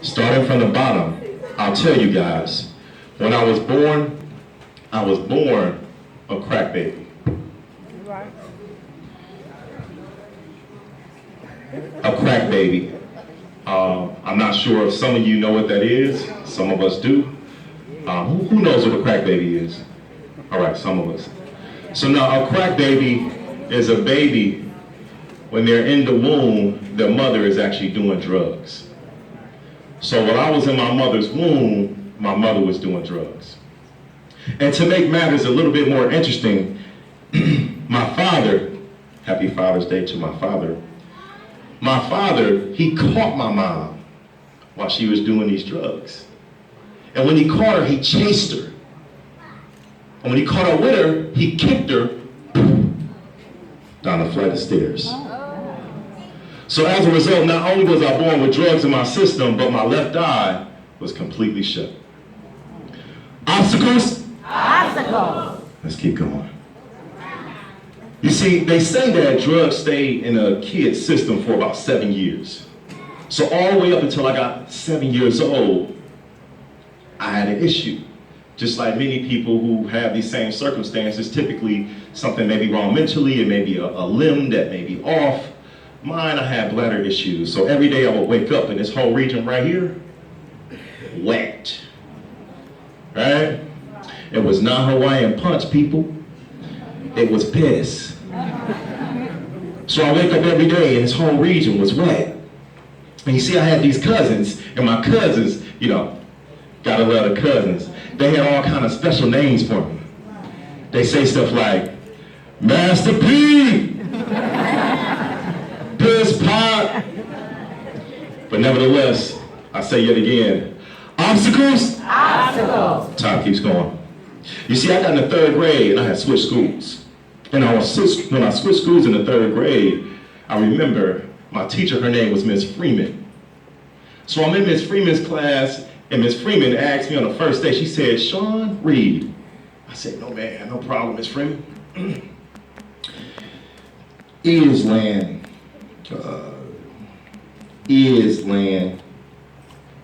Starting from the bottom, I'll tell you guys, when I was born a crack baby. A crack baby. I'm not sure if some of you know what that is. Some of us do. Who knows what a crack baby is? All right, some of us. So now a crack baby is a baby when they're in the womb, their mother is actually doing drugs. So while I was in my mother's womb, my mother was doing drugs. And to make matters a little bit more interesting, my father, happy Father's Day to my father, he caught my mom while she was doing these drugs. And when he caught her, he chased her. And when he caught her with her, he kicked her down a flight of stairs. So as a result, not only was I born with drugs in my system, but my left eye was completely shut. Obstacles? Obstacles. Let's keep going. You see, they say that drugs stay in a kid's system for about 7 years. So all the way up until I got 7 years old, I had an issue. Just like many people who have these same circumstances, typically something may be wrong mentally, it may be a limb that may be off. Mine, I had bladder issues. So every day I would wake up in this whole region right here, wet, right? It was not Hawaiian punch, people. It was piss. So I wake up every day and this whole region was wet. And you see, I had these cousins, and my cousins, you know, gotta love the cousins. They had all kind of special names for me. They say stuff like, Master P, Piss Pot. But nevertheless, I say yet again, obstacles? Obstacles. Time keeps going. You see, I got in the 3rd grade and I had switched schools. And when I switched schools in the 3rd grade, I remember my teacher, her name was Miss Freeman. So I'm in Miss Freeman's class, and Miss Freeman asked me on the first day, she said, Shawn, read. I said, no man, no problem, Miss Freeman. Is land.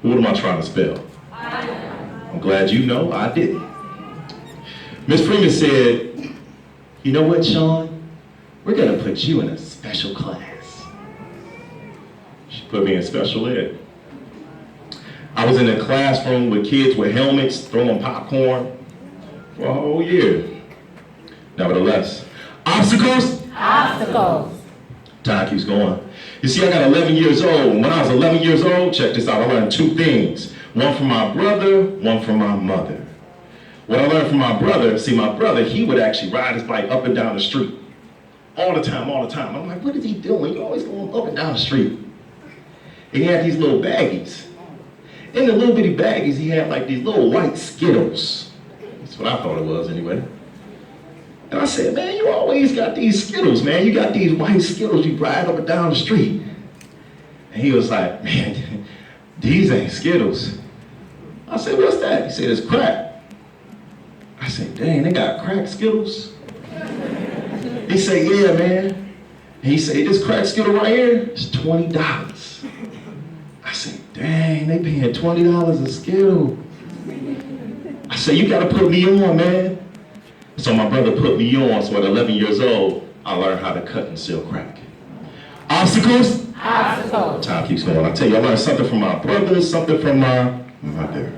What am I trying to spell? I'm glad you know, I didn't. Miss Freeman said, you know what, Shawn? We're gonna put you in a special class. She put me in special ed. I was in a classroom with kids with helmets throwing popcorn for a whole year. Nevertheless, obstacles? Obstacles. Time keeps going. You see, I got 11 years old. When I was 11 years old, check this out, I learned 2 things. One from my brother, one from my mother. What I learned from my brother, see, my brother, he would actually ride his bike up and down the street. All the time. I'm like, what is he doing? He's always going up and down the street. And he had these little baggies. In the little bitty baggies, he had like these little white Skittles. That's what I thought it was anyway. And I said, man, you always got these Skittles, man. You got these white Skittles you ride up and down the street. And he was like, man, these ain't Skittles. I said, what's that? He said, it's crack. I said, dang, they got crack Skittles? He said, yeah, man. And he said, this crack Skittle right here is $20. I said, dang, they paying $20 a Skittle. I said, you gotta put me on, man. So my brother put me on, so at 11 years old, I learned how to cut and seal crack. Obstacles? Obstacles. Time keeps going. I tell you, I learned something from my brother, something from my mother.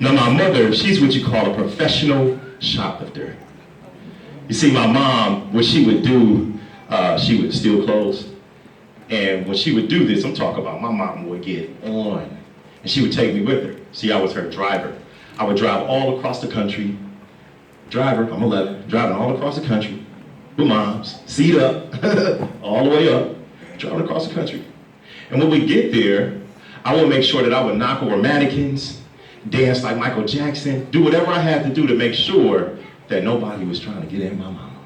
Now my mother, she's what you call a professional shoplifter. You see, my mom, what she would do, she would steal clothes. And when she would do this, I'm talking about my mom would get on. And she would take me with her. See, I was her driver. I would drive all across the country. Driver, I'm 11, driving all across the country with moms, seat up, all the way up, driving across the country. And when we get there, I would make sure that I would knock over mannequins, dance like Michael Jackson, do whatever I had to do to make sure that nobody was trying to get in my mama.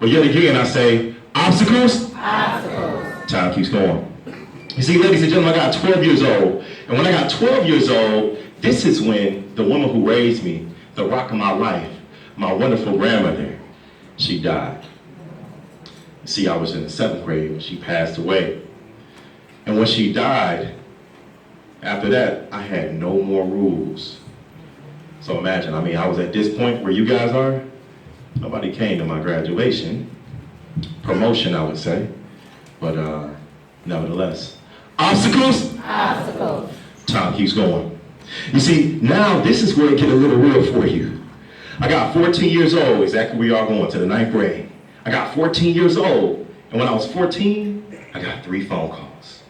But yet again, I say, obstacles? Obstacles. Time keeps going. You see, ladies and gentlemen, I got 12 years old. And when I got 12 years old, this is when the woman who raised me, the rock of my life, my wonderful grandmother, she died. See, I was in the 7th grade when she passed away. And when she died, After that, I had no more rules. So imagine, I was at this point where you guys are. Nobody came to my graduation. Promotion, I would say. But nevertheless, obstacles? Obstacles. Time keeps going. You see, now this is where it get a little real for you. I got 14 years old, exactly where y'all going, to the 9th grade. I got 14 years old, and when I was 14, I got 3 phone calls.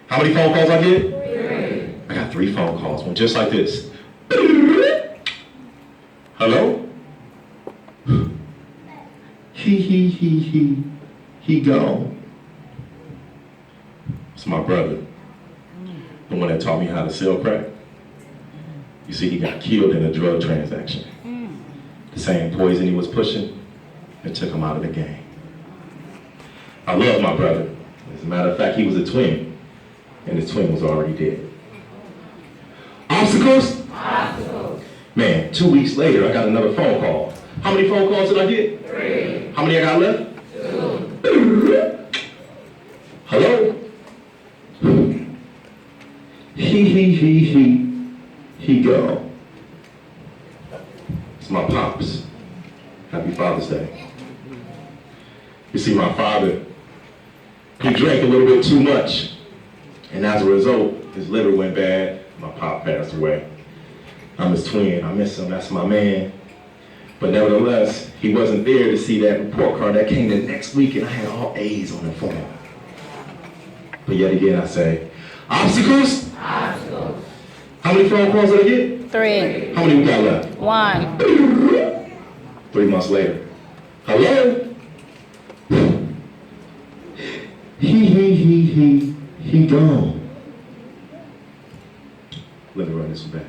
How many phone calls I get? 3. I got 3 phone calls, one just like this. Hello? He gone. It's my brother, the one that taught me how to sell crack. You see, he got killed in a drug transaction. The same poison he was pushing, it took him out of the game. I love my brother. As a matter of fact, he was a twin, and his twin was already dead. Obstacles? Obstacles. Man, 2 weeks later, I got another phone call. How many phone calls did I get? 3. How many I got left? 2. Hello? He gone. It's my pops. Happy Father's Day. You see, my father, he drank a little bit too much, and as a result, his liver went bad. My pop passed away. I'm his twin. I miss him. That's my man. But nevertheless, he wasn't there to see that report card that came the next week, and I had all A's on the form. But yet again, I say, obstacles? Obstacles. How many phone calls did I get? 3. How many we got left? 1. 3 months later. Hello? He gone. Let me run this one back.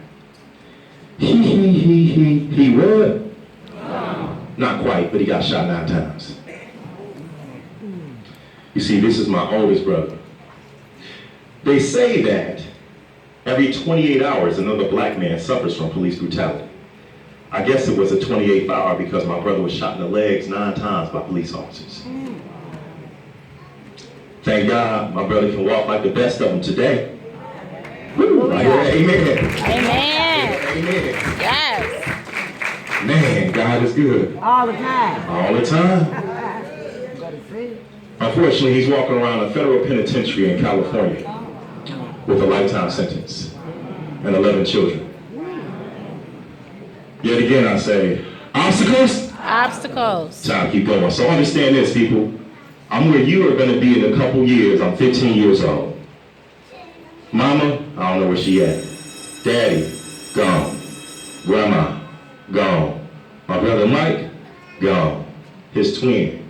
He what? Not quite, but he got shot 9 times. You see, this is my oldest brother. They say that every 28 hours, another black man suffers from police brutality. I guess it was a 28th hour because my brother was shot in the legs 9 times by police officers. Thank God my brother can walk like the best of them today. Woo, I hear amen. Amen. Amen. Yes. Man, God is good. All the time. All the time. Gotta see. Unfortunately, he's walking around a federal penitentiary in California with a lifetime sentence and 11 children. Yet again, I say, obstacles? Obstacles. Time keep going. So understand this, people. I'm where you are going to be in a couple years. I'm 15 years old. Mama, I don't know where she at. Daddy, gone. Grandma, gone. My brother Mike, gone. His twin,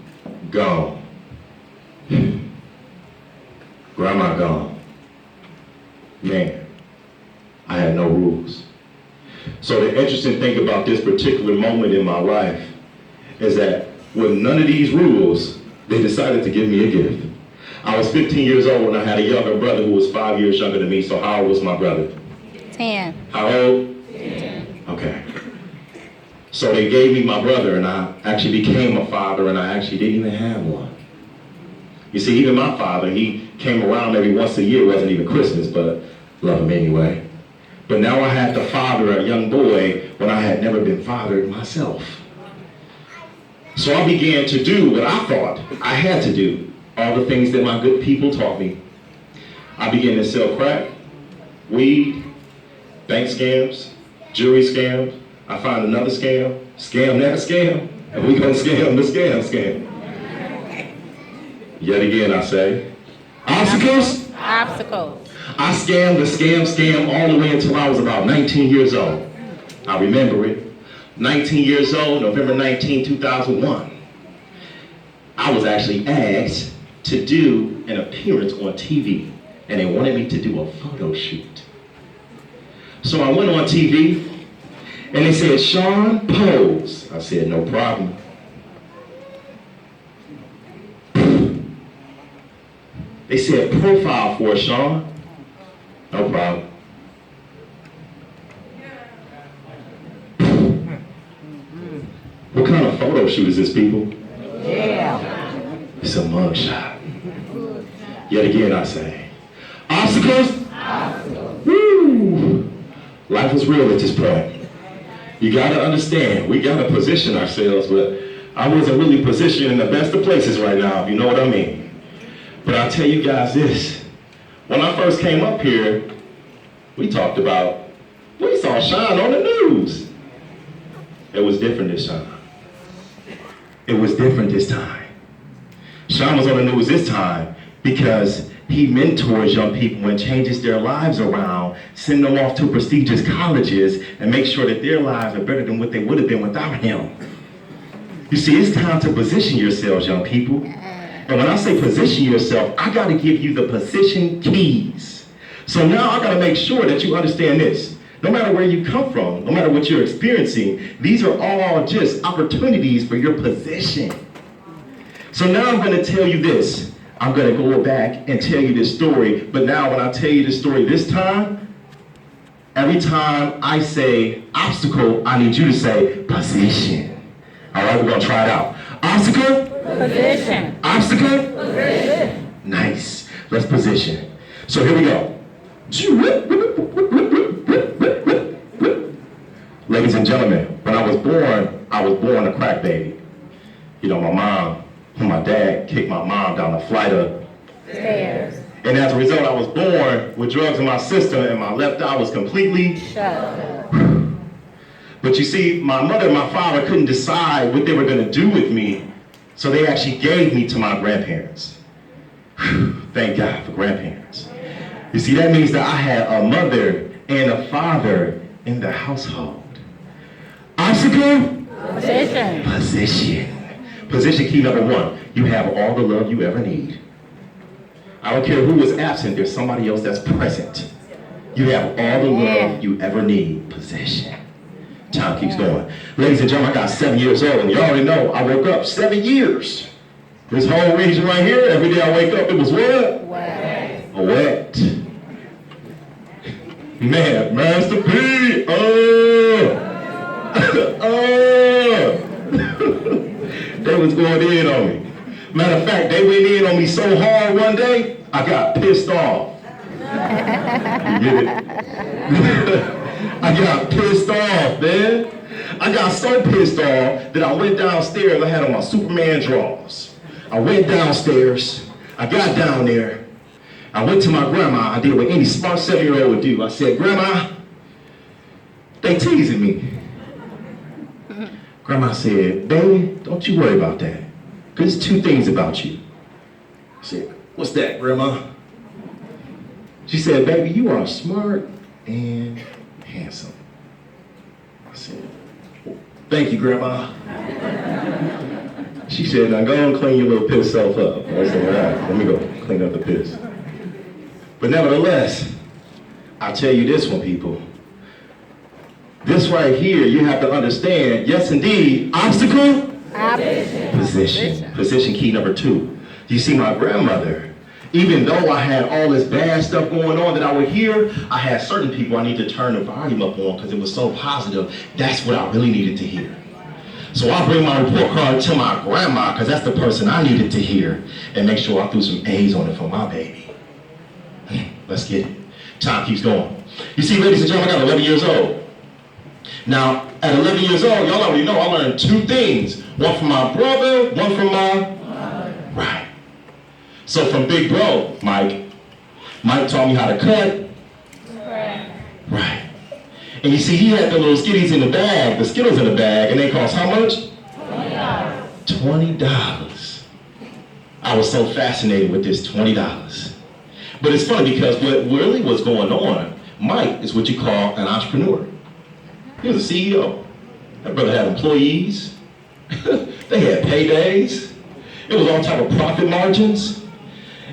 gone. Grandma gone. Man, I had no rules. So the interesting thing about this particular moment in my life is that with none of these rules, they decided to give me a gift. I was 15 years old when I had a younger brother who was 5 years younger than me. So how old was my brother? 10. How old? 10. Okay. So they gave me my brother, and I actually became a father, and I actually didn't even have one. You see, even my father, he came around every once a year. It wasn't even Christmas, but love him anyway. But now I had to father a young boy when I had never been fathered myself. So I began to do what I thought I had to do, all the things that my good people taught me. I began to sell crack, weed, bank scams, jewelry scams. I find another scam, scam that scam, and we gonna scam the scam. Yet again, I say, obstacles? Obstacles. I scammed the scam all the way until I was about 19 years old. I remember it. 19 years old, November 19, 2001. I was actually asked to do an appearance on TV, and they wanted me to do a photo shoot. So I went on TV, and they said, Shawn, pose. I said, no problem. They said, profile for Shawn. No problem. What kind of photo shoot is this, people? Yeah. It's a mugshot. Yet again, I say, obstacles? Obstacles. Woo! Life is real at this point. You gotta understand, we gotta position ourselves, but I wasn't really positioned in the best of places right now, if you know what I mean. But I'll tell you guys this. When I first came up here, we saw Shawn on the news. It was different this time. It was different this time. Shawn was on the news this time because he mentors young people and changes their lives around, send them off to prestigious colleges, and make sure that their lives are better than what they would have been without him. You see, it's time to position yourselves, young people. And when I say position yourself, I gotta give you the position keys. So now I gotta make sure that you understand this. No matter where you come from, no matter what you're experiencing, these are all just opportunities for your position. So now I'm gonna tell you this. I'm gonna go back and tell you this story, but now when I tell you this story this time, every time I say obstacle, I need you to say position. All right, we're gonna try it out. Obstacle? Position. Obstacle? Position. Nice. Let's position. So here we go. Ladies and gentlemen, when I was born a crack baby. You know, my dad kicked my mom down a flight of Stairs. and as a result, I was born with drugs in my system and my left eye was completely Shut. But you see, my mother and my father couldn't decide what they were gonna do with me, so they actually gave me to my grandparents. Thank God for grandparents. You see, that means that I had a mother and a father in the household. Obstacle? Position. Position. Position key number 1. You have all the love you ever need. I don't care who is absent, there's somebody else that's present. You have all the love you ever need. Position. Time keeps going. Ladies and gentlemen, I got 7 years old, and you already know I woke up 7 years. This whole region right here, every day I wake up, it was what? Wet. Wet. Man, Master P. They was going in on me. Matter of fact, they went in on me so hard one day, I got pissed off. You get it? I got pissed off, man. I got so pissed off that I went downstairs. I had on my Superman drawers. I went downstairs. I got down there. I went to my grandma. I did what any smart 7-year-old would do. I said, Grandma, they teasing me. Grandma said, baby, don't you worry about that. Because there's 2 things about you. I said, what's that, Grandma? She said, baby, you are smart and handsome. I said, thank you, Grandma. She said, now go and clean your little piss self up. I said, all right, let me go clean up the piss. But nevertheless, I'll tell you this one, people. This right here, you have to understand, yes indeed, obstacle, position. Position key number 2. You see, my grandmother, even though I had all this bad stuff going on that I would hear, I had certain people I needed to turn the volume up on because it was so positive. That's what I really needed to hear. So I bring my report card to my grandma because that's the person I needed to hear and make sure I threw some A's on it for my baby. Let's get it. Time keeps going. You see, ladies and gentlemen, I got 11 years old. Now, at 11 years old, y'all already know I learned 2 things. One from my brother, one from my mother. Right. So from big bro, Mike taught me how to cut. Right. And you see, he had the little skitties in the bag, the Skittles in the bag, and they cost how much? $20. I was so fascinated with this $20. But it's funny because what really was going on, Mike is what you call an entrepreneur. He was a CEO. That brother had employees. They had paydays. It was all type of profit margins.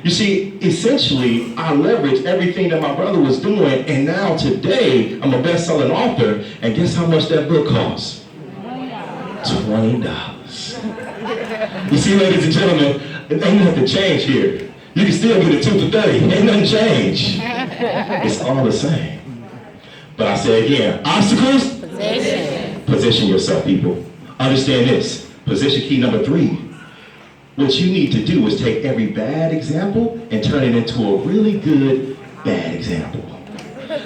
You see, essentially, I leveraged everything that my brother was doing, and now today, I'm a best-selling author, and guess how much that book costs? $20. You see, ladies and gentlemen, it ain't nothing change here. You can still get it 2 for $30. Ain't nothing change. It's all the same. But I say again, obstacles? Position. Position yourself, people. Understand this. Position key number 3. What you need to do is take every bad example and turn it into a really good bad example.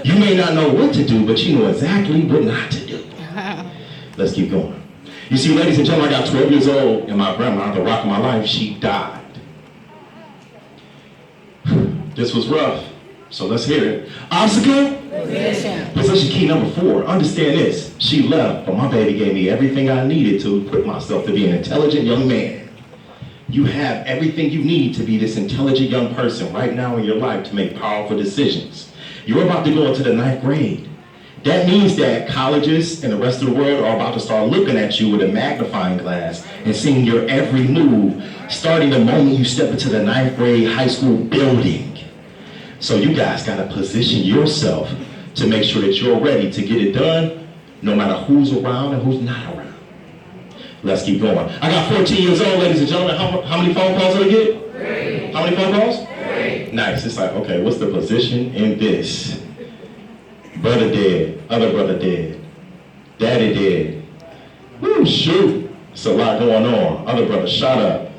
You may not know what to do, but you know exactly what not to do. Let's keep going. You see, ladies and gentlemen, I got 12 years old, and my grandma, the rock of my life, she died. This was rough, so let's hear it. Obstacle? Position key number 4. Understand this. She left, but my baby gave me everything I needed to equip myself to be an intelligent young man. You have everything you need to be this intelligent young person right now in your life to make powerful decisions. You're about to go into the 9th grade. That means that colleges and the rest of the world are about to start looking at you with a magnifying glass and seeing your every move, starting the moment you step into the 9th grade high school building. So you guys got to position yourself to make sure that you're ready to get it done, no matter who's around and who's not around. Let's keep going. I got 14 years old, ladies and gentlemen. How many phone calls did I get? 3. How many phone calls? 3. Nice. It's like, okay, what's the position in this? Brother dead, other brother dead, daddy dead. Woo, shoot. It's a lot going on. Other brother shot up.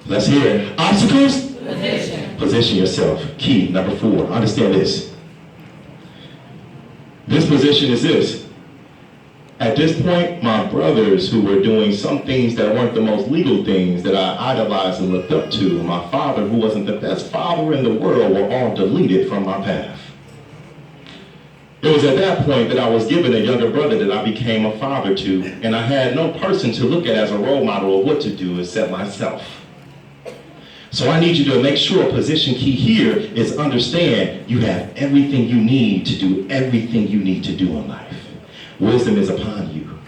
Let's hear it. Obstacles? Position yourself. Key number 4. Understand this. This position is this. At this point, my brothers who were doing some things that weren't the most legal things that I idolized and looked up to, my father who wasn't the best father in the world, were all deleted from my path. It was at that point that I was given a younger brother that I became a father to, and I had no person to look at as a role model of what to do except myself. So I need you to make sure position key here is understand you have everything you need to do everything you need to do in life. Wisdom is upon you.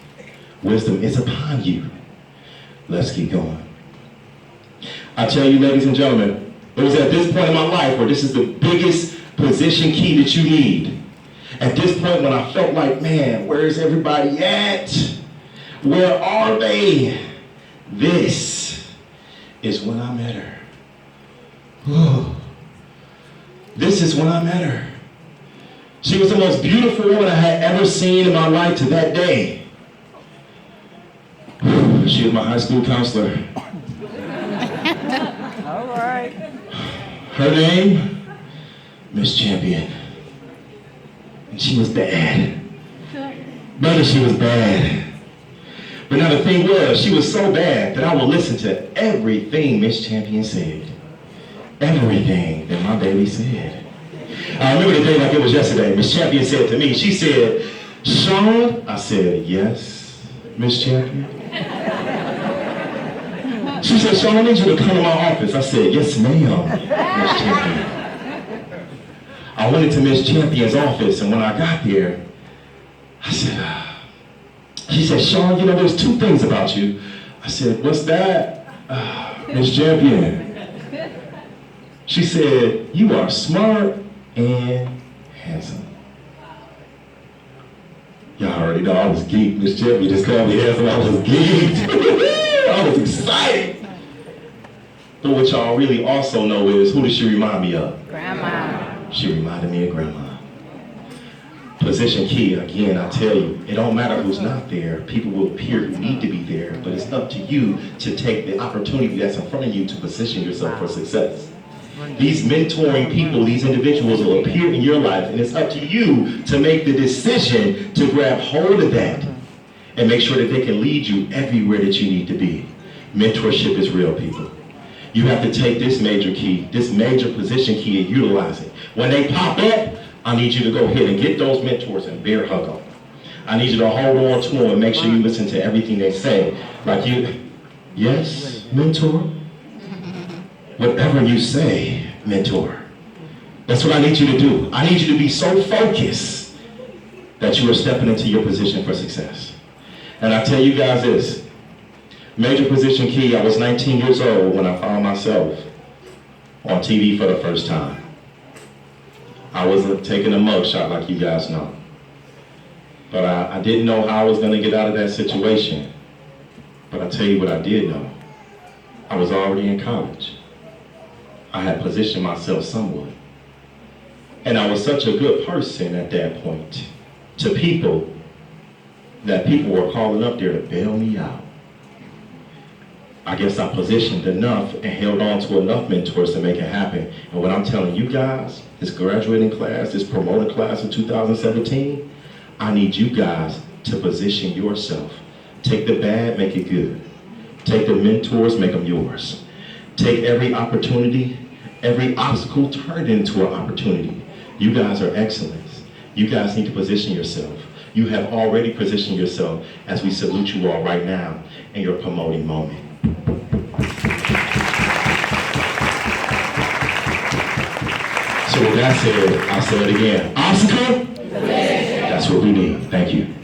Wisdom is upon you. Let's keep going. I tell you, ladies and gentlemen, it was at this point in my life where this is the biggest position key that you need. At this point when I felt like, man, where's everybody at? Where are they? This is when I met her. Whew. This is when I met her. She was the most beautiful woman I had ever seen in my life to that day. She was my high school counselor. All right. Her name, Miss Champion. And she was bad. Brother, she was bad. But now the thing was, she was so bad that I would listen to everything Miss Champion said. Everything that my baby said. I remember the day like it was yesterday. Miss Champion said to me, she said, Shawn? I said, yes, Miss Champion. She said, Shawn, I need you to come to my office. I said, yes, ma'am, Miss Champion. I went into Miss Champion's office, and when I got there, I said, she said, Shawn, you know, there's 2 things about you. I said, what's that? Miss Champion. She said, you are smart and handsome. Y'all already know I was geeked. Miss Champion just called me handsome. I was geeked. I was excited. But what y'all really also know is, who does she remind me of? Grandma. She reminded me of Grandma. Position key, again, I tell you, it don't matter who's not there. People will appear who need to be there, but it's up to you to take the opportunity that's in front of you to position yourself for success. These mentoring people, these individuals will appear in your life, and it's up to you to make the decision to grab hold of that and make sure that they can lead you everywhere that you need to be. Mentorship is real, people. You have to take this major key, this major position key, and utilize it. When they pop up, I need you to go ahead and get those mentors and bear hug them. I need you to hold on to them and make sure you listen to everything they say. Like you, yes, mentor? Whatever you say, mentor. That's what I need you to do. I need you to be so focused that you are stepping into your position for success. And I tell you guys this, major position key, I was 19 years old when I found myself on TV for the first time. I wasn't taking a mug shot like you guys know. But I didn't know how I was going to get out of that situation. But I tell you what I did know. I was already in college. I had positioned myself somewhat. And I was such a good person at that point to people that people were calling up there to bail me out. I guess I positioned enough and held on to enough mentors to make it happen. And what I'm telling you guys, this graduating class, this promoted class of 2017, I need you guys to position yourself. Take the bad, make it good. Take the mentors, make them yours. Take every opportunity, every obstacle, turn it into an opportunity. You guys are excellence. You guys need to position yourself. You have already positioned yourself as we salute you all right now in your promoting moment. So with that said, I'll say it again. Obstacle? That's what we need. Thank you.